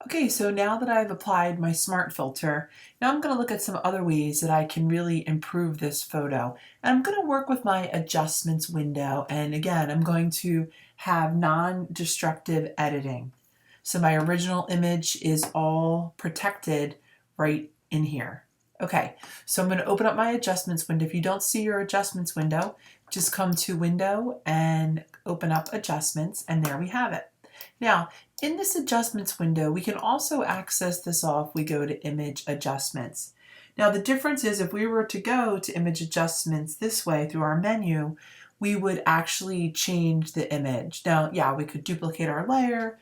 Okay, so now that I've applied my smart filter, now I'm going to look at some other ways that I can really improve this photo. And I'm going to work with my adjustments window. And again, I'm going to have non-destructive editing. So my original image is all protected right in here. Okay, so I'm going to open up my adjustments window. If you don't see your adjustments window, just come to Window and open up Adjustments, and there we have it. Now, in this adjustments window, we can also access this if we go to image adjustments. Now, the difference is if we were to go to image adjustments this way through our menu, we would actually change the image. Now, yeah, we could duplicate our layer,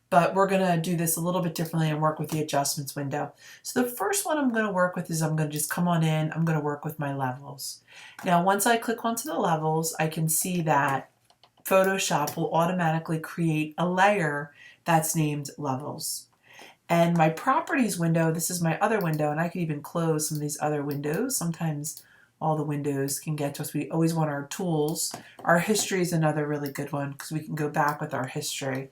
but we're going to do this a little bit differently and work with the adjustments window. So the first one I'm going to work with is I'm going to just come on in, I'm going to work with my levels. Now, once I click onto the levels, I can see that Photoshop will automatically create a layer that's named levels. And my properties window, this is my other window, and I can even close some of these other windows. Sometimes all the windows can get to us. We always want our tools. Our history is another really good one because we can go back with our history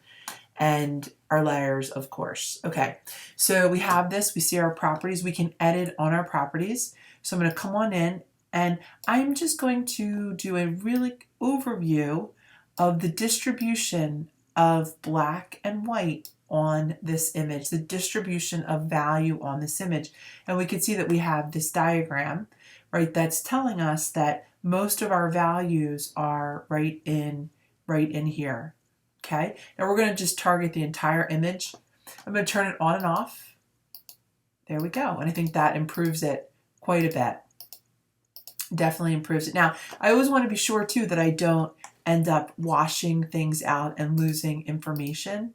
and our layers, of course. Okay, so we have this, we see our properties, we can edit on our properties. So I'm going to come on in and I'm just going to do a really overview of the distribution of black and white on this image, the distribution of value on this image. And we can see that we have this diagram, right, that's telling us that most of our values are right in here. Okay, now we're going to just target the entire image. I'm going to turn it on and off. There we go. And I think that improves it quite a bit. Definitely improves it. Now, I always want to be sure too that I don't end up washing things out and losing information.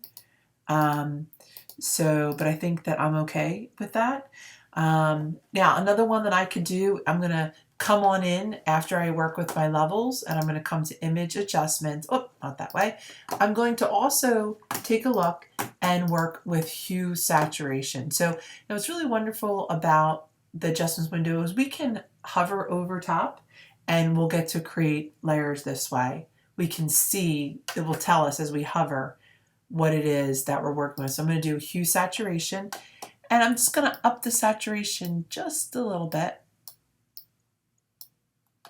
But I think that I'm okay with that. Now, another one that I could do, I'm going to come on in after I work with my levels, and I'm going to come to image adjustments. Oh, not that way. I'm going to also take a look and work with hue saturation. So now what's really wonderful about the adjustments window is we can hover over top and we'll get to create layers this way. We can see, it will tell us as we hover what it is that we're working with. So I'm going to do hue saturation, and I'm just going to up the saturation just a little bit.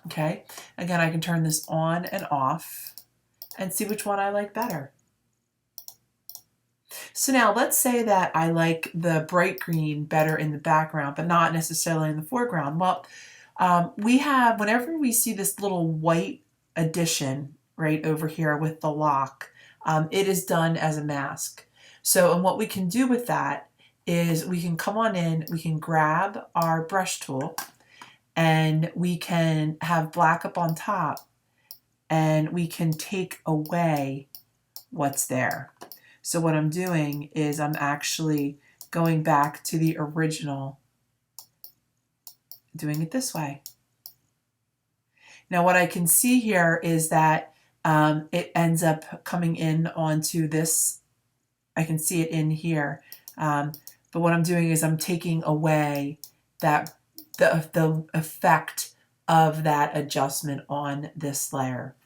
Okay, again, I can turn this on and off and see which one I like better. So now let's say that I like the bright green better in the background, but not necessarily in the foreground. Well, we have, whenever we see this little white addition right over here with the lock, it is done as a mask. So, and what we can do with that is we can come on in, we can grab our brush tool, and we can have black up on top, and we can take away what's there. So what I'm doing is I'm actually going back to the original, doing it this way. Now what I can see here is that it ends up coming in onto this. I can see it in here. But what I'm doing is I'm taking away that the effect of that adjustment on this layer.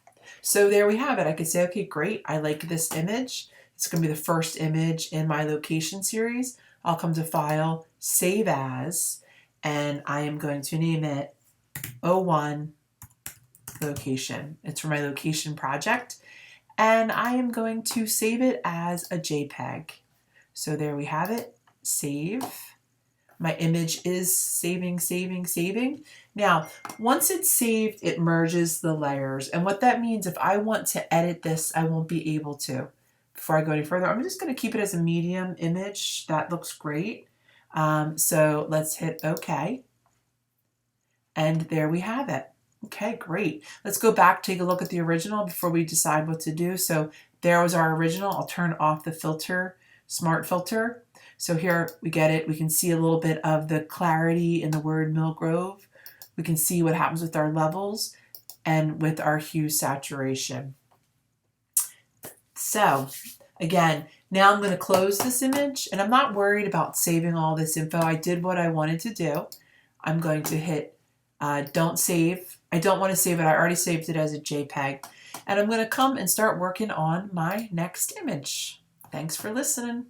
So there we have it. I could say, okay, great, I like this image. It's going to be the first image in my location series. I'll come to File, Save As, and I am going to name it 01 Location. It's for my location project, and I am going to save it as a JPEG. So there we have it. Save. My image is saving. Now, once it's saved, it merges the layers. And what that means, if I want to edit this, I won't be able to. Before I go any further, I'm just going to keep it as a medium image. That looks great. So let's hit OK. And there we have it. Okay, great. Let's go back, take a look at the original before we decide what to do. So there was our original. I'll turn off the filter, smart filter. So here we get it. We can see a little bit of the clarity in the word Mill Grove. We can see what happens with our levels and with our hue saturation. So again, now I'm going to close this image, and I'm not worried about saving all this info. I did what I wanted to do. I'm going to hit don't save. I don't want to save it. I already saved it as a JPEG. And I'm going to come and start working on my next image. Thanks for listening.